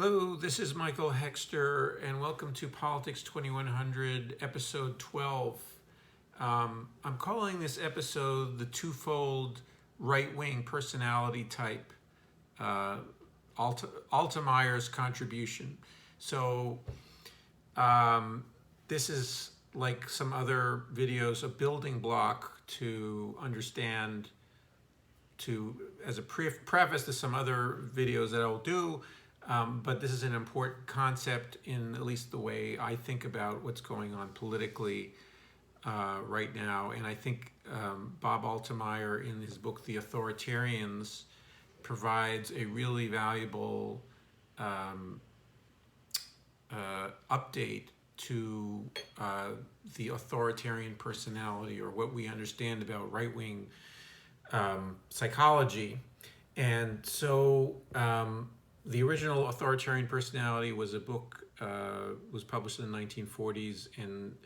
Hello, this is Michael Hexter, and welcome to Politics 2100, episode 12. I'm calling this episode the twofold right-wing personality type, Altemeyers Contribution. So this is, like some other videos, a building block to understand, as a preface to some other videos that I'll do. But this is an important concept in at least the way I think about what's going on politically right now. And I think Bob Altemeyer, in his book, The Authoritarians, provides a really valuable update to the authoritarian personality, or what we understand about right-wing psychology. And so the original Authoritarian Personality was a book, was published in the 1940s and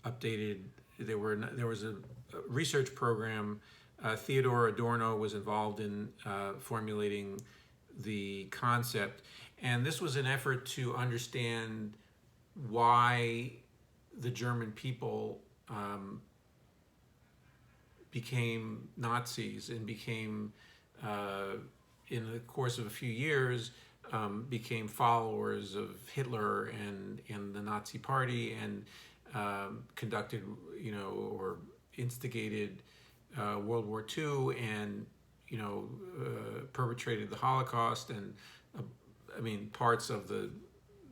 updated. There was a research program. Theodore Adorno was involved in formulating the concept. And this was an effort to understand why the German people became Nazis and became, in the course of a few years, became followers of Hitler and the Nazi Party, and conducted, or instigated World War II, and perpetrated the Holocaust, and parts of the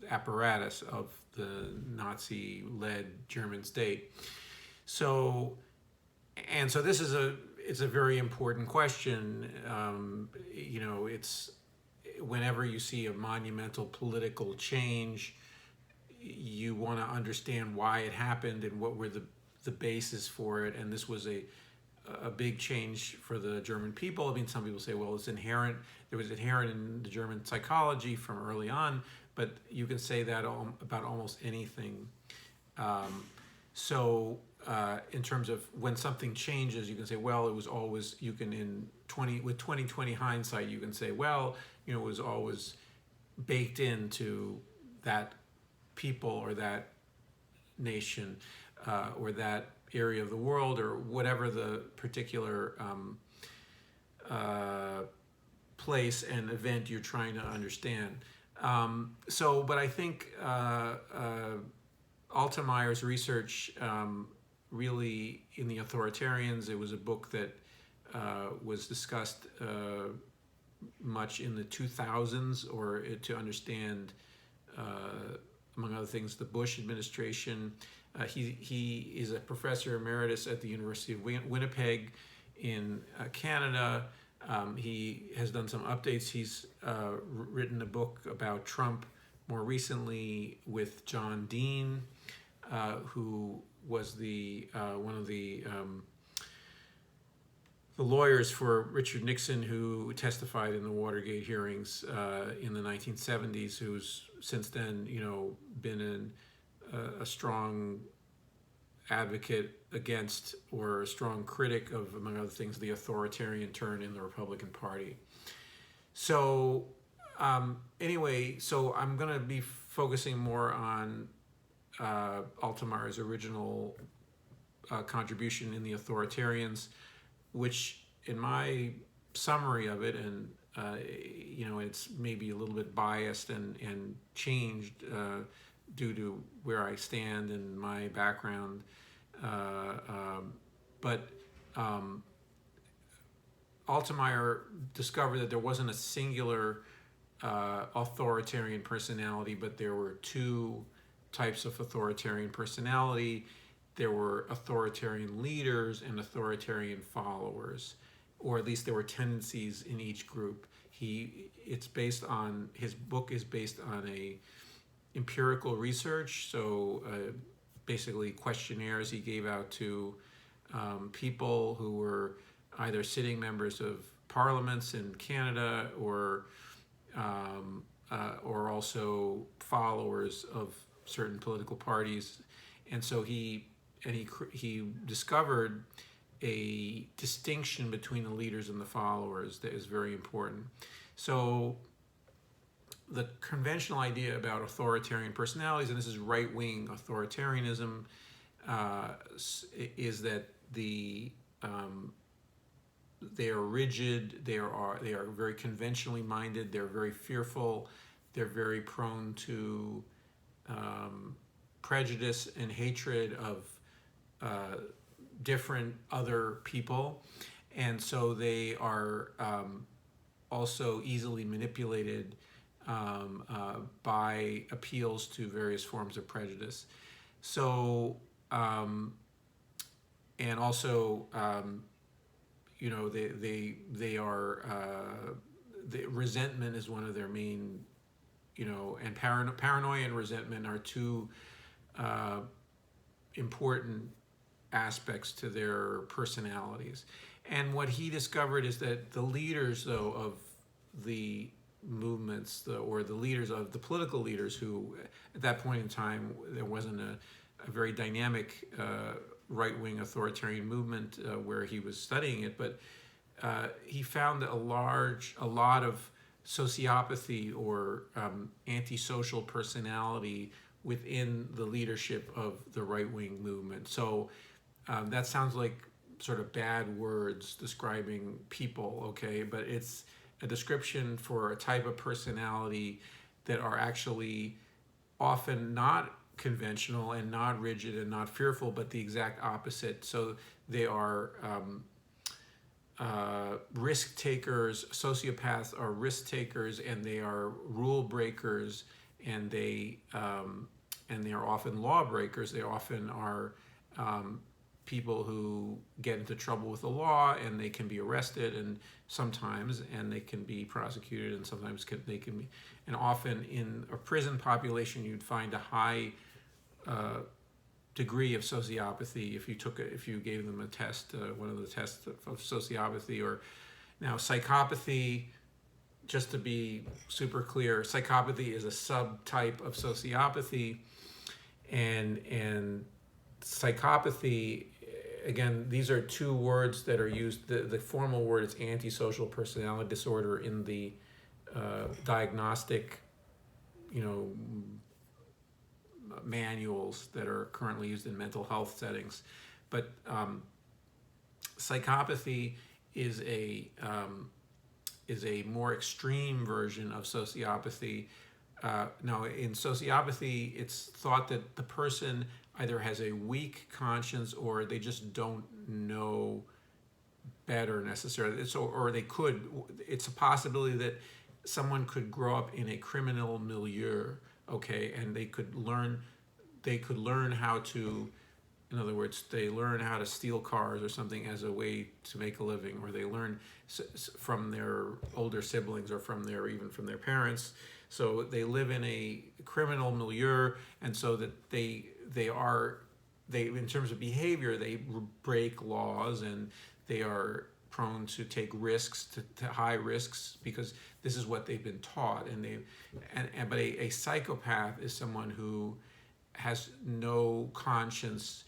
apparatus of the Nazi-led German state. So this is it's a very important question. It's whenever you see a monumental political change, you want to understand why it happened and what were the basis for it. And this was a big change for the German people. Some people say, well, it's inherent. There was inherent in the German psychology from early on, but you can say that about almost anything. In terms of when something changes, you can say, well, it was always, with 20/20 hindsight, you can say, well, it was always baked into that people or that nation or that area of the world, or whatever the particular place and event you're trying to understand. But I think Altemeyer's research really, in The Authoritarians, it was a book that was discussed much in the 2000s, or to understand, among other things, the Bush administration. He is a professor emeritus at the University of Winnipeg in Canada. He has done some updates. He's written a book about Trump more recently with John Dean, who was one of the lawyers for Richard Nixon, who testified in the Watergate hearings in the 1970s, who's since then, been a strong advocate against, or a strong critic of, among other things, the authoritarian turn in the Republican Party. So anyway, I'm going to be focusing more on Altemeyer's original contribution in The Authoritarians, which, in my summary of it, and it's maybe a little bit biased and changed due to where I stand and my background, but Altemeyer discovered that there wasn't a singular authoritarian personality, but there were two types of authoritarian personality. There were authoritarian leaders and authoritarian followers, or at least there were tendencies in each group. His book is based on a empirical research, so basically questionnaires he gave out to people who were either sitting members of parliaments in Canada, or also followers of certain political parties. And so he discovered a distinction between the leaders and the followers that is very important. So the conventional idea about authoritarian personalities, and this is right-wing authoritarianism, is that they are rigid, they are very conventionally minded, they're very fearful, they're very prone to prejudice and hatred of different other people, and so they are also easily manipulated by appeals to various forms of prejudice. So, and also, they are the resentment is one of their main, and paranoia and resentment are two important aspects to their personalities. And what he discovered is that the leaders, though, of the movements, or the leaders of the political leaders, who at that point in time there wasn't a very dynamic right-wing authoritarian movement where he was studying it, but he found that a lot of sociopathy or antisocial personality within the leadership of the right-wing movement. So that sounds like sort of bad words describing people, okay, but it's a description for a type of personality that are actually often not conventional and not rigid and not fearful, but the exact opposite. So they are risk takers. Sociopaths are risk takers, and they are rule breakers, and they are often lawbreakers. They often are people who get into trouble with the law, and they can be arrested, and sometimes, and they can be prosecuted, and sometimes they can be, and often in a prison population, you'd find a high degree of sociopathy if you gave them a test, one of the tests of sociopathy. Or now psychopathy, just to be super clear, psychopathy is a subtype of sociopathy, and psychopathy, again, these are two words that are used. The formal word is antisocial personality disorder in the diagnostic, manuals that are currently used in mental health settings. But psychopathy is a more extreme version of sociopathy. Now, in sociopathy, it's thought that the person either has a weak conscience or they just don't know better necessarily. Or they could. It's a possibility that someone could grow up in a criminal milieu, okay, and they could learn how to, in other words, they learn how to steal cars or something as a way to make a living, or they learn from their older siblings or even from their parents. So they live in a criminal milieu, and so that they in terms of behavior, they break laws, and they are prone to take risks, to high risks, because this is what they've been taught. But a psychopath is someone who has no conscience,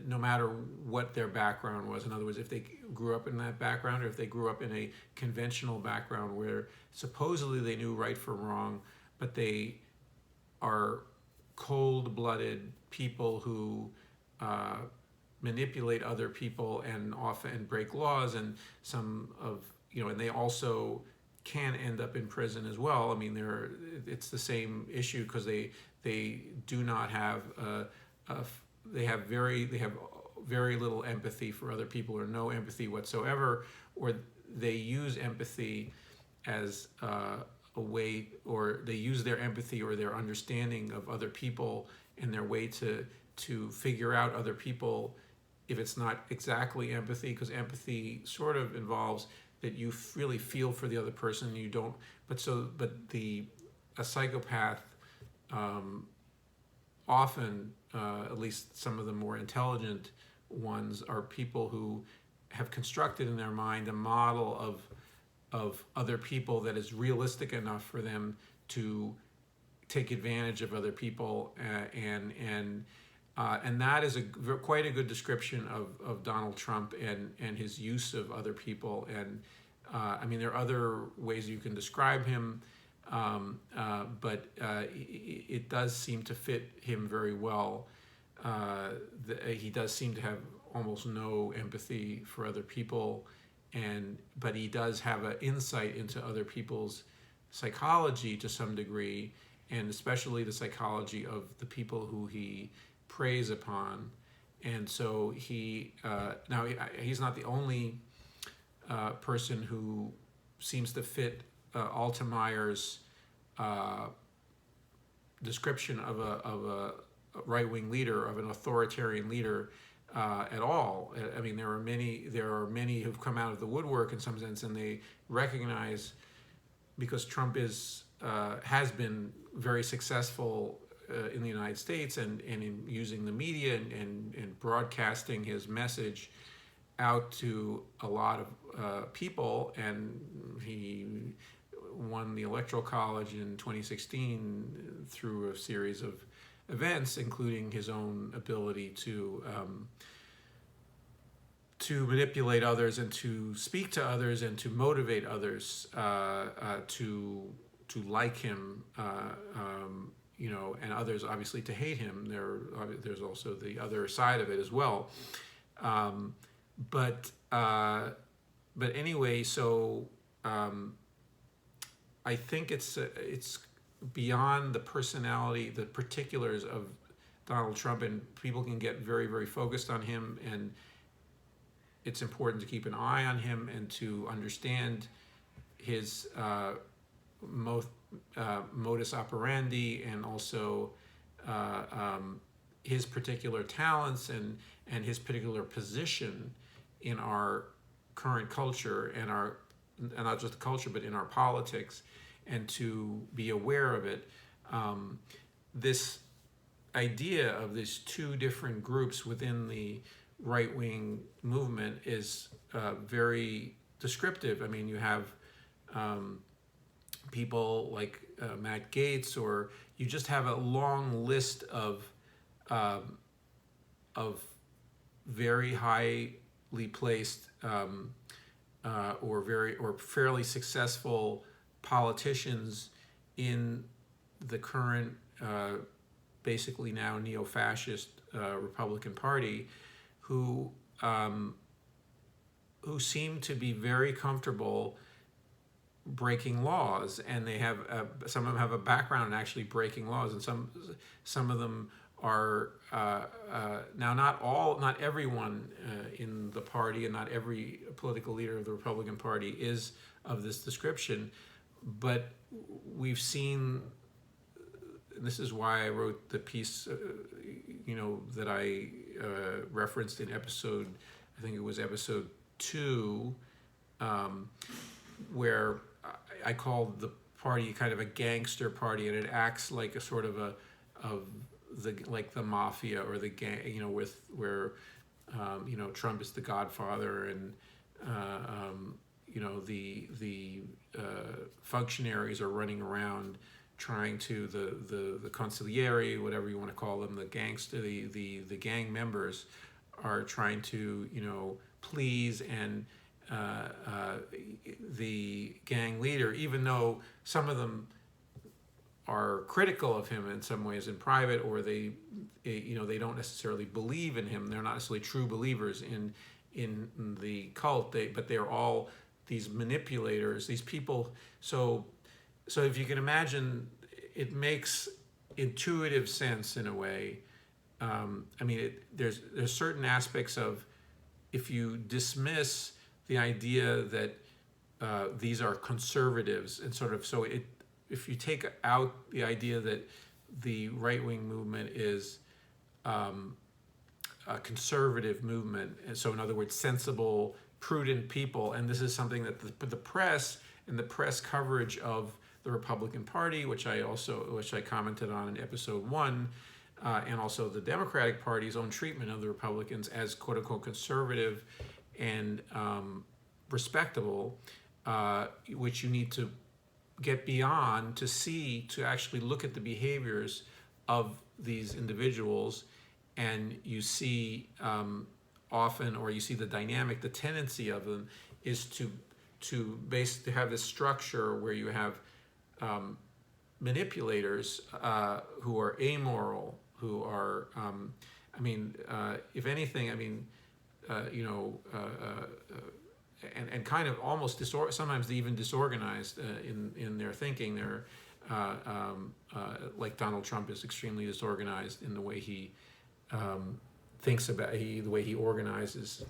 no matter what their background was. In other words, if they grew up in that background, or if they grew up in a conventional background where supposedly they knew right from wrong, but they are cold-blooded people who manipulate other people and often break laws, and and they also can end up in prison as well. I mean, it's the same issue, because they do not have they have very little empathy for other people, or no empathy whatsoever, or they use empathy as a way, or they use their empathy or their understanding of other people in their way to figure out other people, if it's not exactly empathy, because empathy sort of involves that you really feel for the other person, and you don't. A psychopath often, at least some of the more intelligent ones, are people who have constructed in their mind a model of other people that is realistic enough for them to take advantage of other people, and that is quite a good description of Donald Trump and his use of other people. And I mean, there are other ways you can describe him. but it does seem to fit him very well. He does seem to have almost no empathy for other people, but he does have an insight into other people's psychology to some degree, and especially the psychology of the people who he preys upon. And so now he's not the only person who seems to fit Altemeyer's description of a right-wing leader, of an authoritarian leader at all. I mean, there are many who've come out of the woodwork in some sense, and they recognize, because Trump has been very successful in the United States and in using the media and broadcasting his message out to a lot of people, and he won the Electoral College in 2016 through a series of events, including his own ability to manipulate others and to speak to others and to motivate others to like him, and others obviously to hate him. There's also the other side of it as well. But anyway, so I think it's beyond the personality, the particulars of Donald Trump, and people can get very, very focused on him, and it's important to keep an eye on him and to understand his modus operandi, and also his particular talents and his particular position in our current culture, and not just the culture, but in our politics, and to be aware of it. This idea of these two different groups within the right-wing movement is very descriptive. I mean, you have people like Matt Gaetz, or you just have a long list of very highly placed or fairly successful politicians in the current, basically now neo-fascist Republican Party, who seem to be very comfortable breaking laws, and they have some of them have a background in actually breaking laws, and some of them are now not everyone in the party, and not every political leader of the Republican Party is of this description, but we've seen. This is why I wrote the piece, that I referenced in episode, I think it was episode 2, where I called the party kind of a gangster party, and it acts like a sort of like the mafia or the gang, where Trump is the godfather, and the functionaries are running around trying to the consigliere, whatever you want to call them, the gangster, the gang members are trying to please and the gang leader, even though some of them are critical of him in some ways in private, or they don't necessarily believe in him. They're not necessarily true believers in the cult. But they're all these manipulators, these people. So if you can imagine, it makes intuitive sense in a way. There's certain aspects of, if you dismiss the idea that these are conservatives, and if you take out the idea that the right-wing movement is a conservative movement, and so in other words, sensible, prudent people, and this is something that the press and the press coverage of the Republican Party, which I commented on in episode 1, and also the Democratic Party's own treatment of the Republicans as quote unquote conservative and respectable, which you need to get beyond to actually look at the behaviors of these individuals, and you see often, or you see the dynamic, the tendency of them is to basically have this structure where you have manipulators who are amoral, who are, I mean, if anything, I mean, you know, and kind of almost sometimes even disorganized in their thinking. They're like Donald Trump is extremely disorganized in the way he thinks about the way he organizes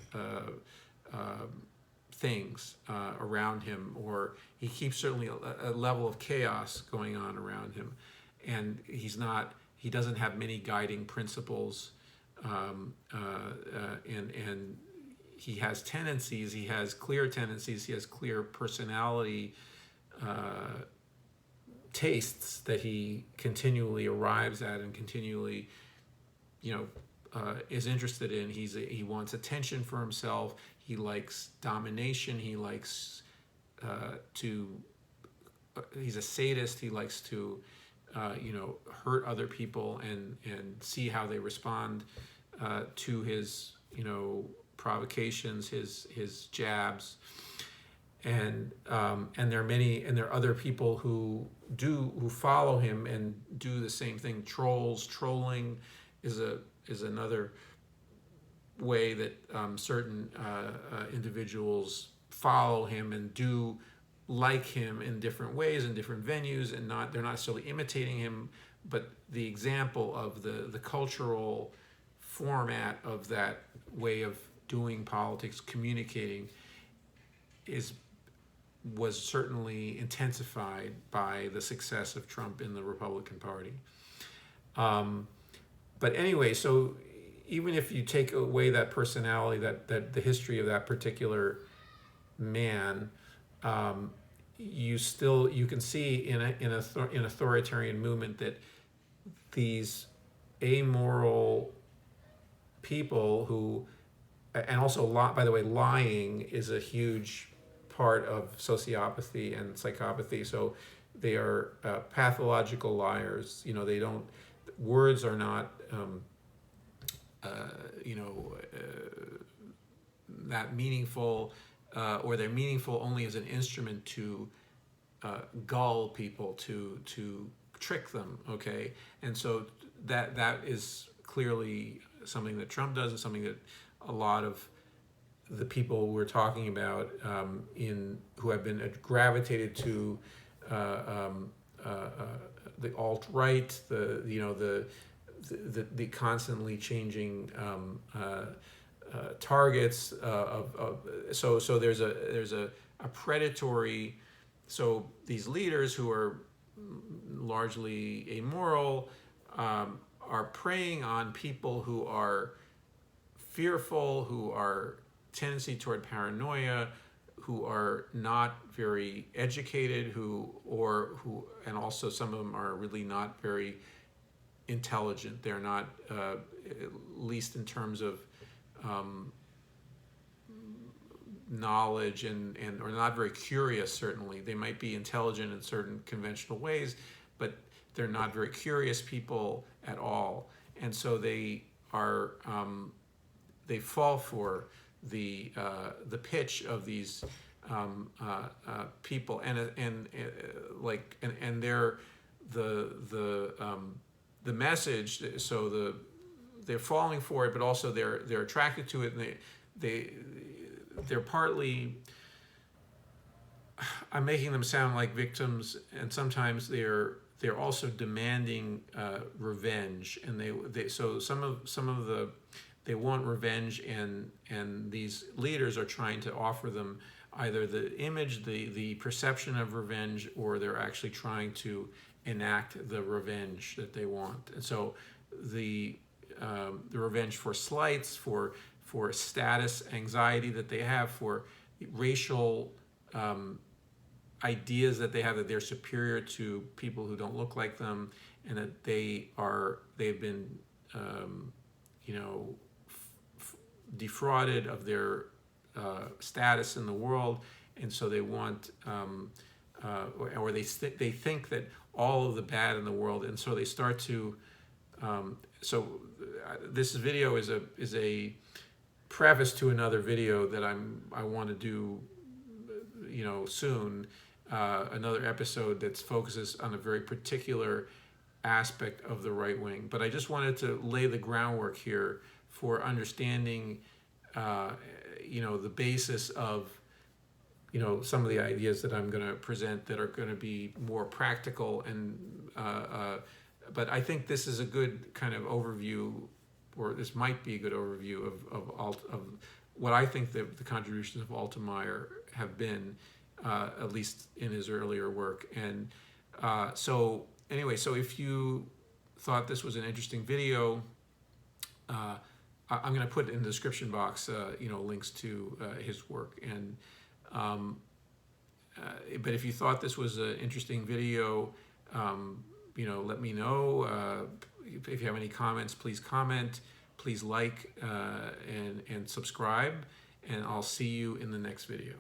things around him, or he keeps certainly a level of chaos going on around him, and he doesn't have many guiding principles, and he has tendencies, he has clear tendencies, he has clear personality tastes that he continually arrives at and continually, you know, is interested in. He wants attention for himself. He likes domination. He likes he's a sadist. He likes to, you know, hurt other people and see how they respond to his, you know, provocations, his jabs. And there are other people who follow him and do the same thing. Trolling is another way that certain individuals follow him and do like him in different ways, in different venues, and they're not necessarily imitating him, but the example of the cultural format of that way of doing politics, communicating, was certainly intensified by the success of Trump in the Republican Party. But anyway, so even if you take away that personality, that the history of that particular man, you can see in an authoritarian movement that these amoral people who, and also by the way, lying is a huge part of sociopathy and psychopathy. So they are pathological liars. You know, words are not, you know, that meaningful, or they're meaningful only as an instrument to gull people, to trick them. Okay, and so that is clearly something that Trump does, and something that a lot of the people we're talking about who have been gravitated to the alt-right, the constantly changing targets so there's a predatory. So these leaders who are largely amoral are preying on people who are fearful, who are tendency toward paranoia, who are not very educated, and also some of them are really not very intelligent. They're not, at least in terms of knowledge, or not very curious. Certainly, they might be intelligent in certain conventional ways, but they're not very curious people at all. And so they are, they fall for the pitch of these people, and they're the message. So they're falling for it, but also they're attracted to it, and they're partly. I'm making them sound like victims, and sometimes they're also demanding revenge, and they want revenge, and these leaders are trying to offer them either the image, the perception of revenge, or they're actually trying to enact the revenge that they want. And so the revenge for slights, for status anxiety that they have, for racial ideas that they have, that they're superior to people who don't look like them, and that they've been defrauded of their status in the world, and so they want, or they think that all of the bad in the world, and so they start to. This video is a preface to another video that I want to do, soon, another episode that focuses on a very particular aspect of the right wing. But I just wanted to lay the groundwork here for understanding, the basis of, some of the ideas that I'm going to present that are going to be more practical. And but I think this is a good kind of overview, or this might be a good overview of what I think the contributions of Altemeyer have been, at least in his earlier work. And so if you thought this was an interesting video, I'm going to put in the description box, links to his work. And but if you thought this was an interesting video, let me know. If you have any comments, please comment. Please like and subscribe. And I'll see you in the next video.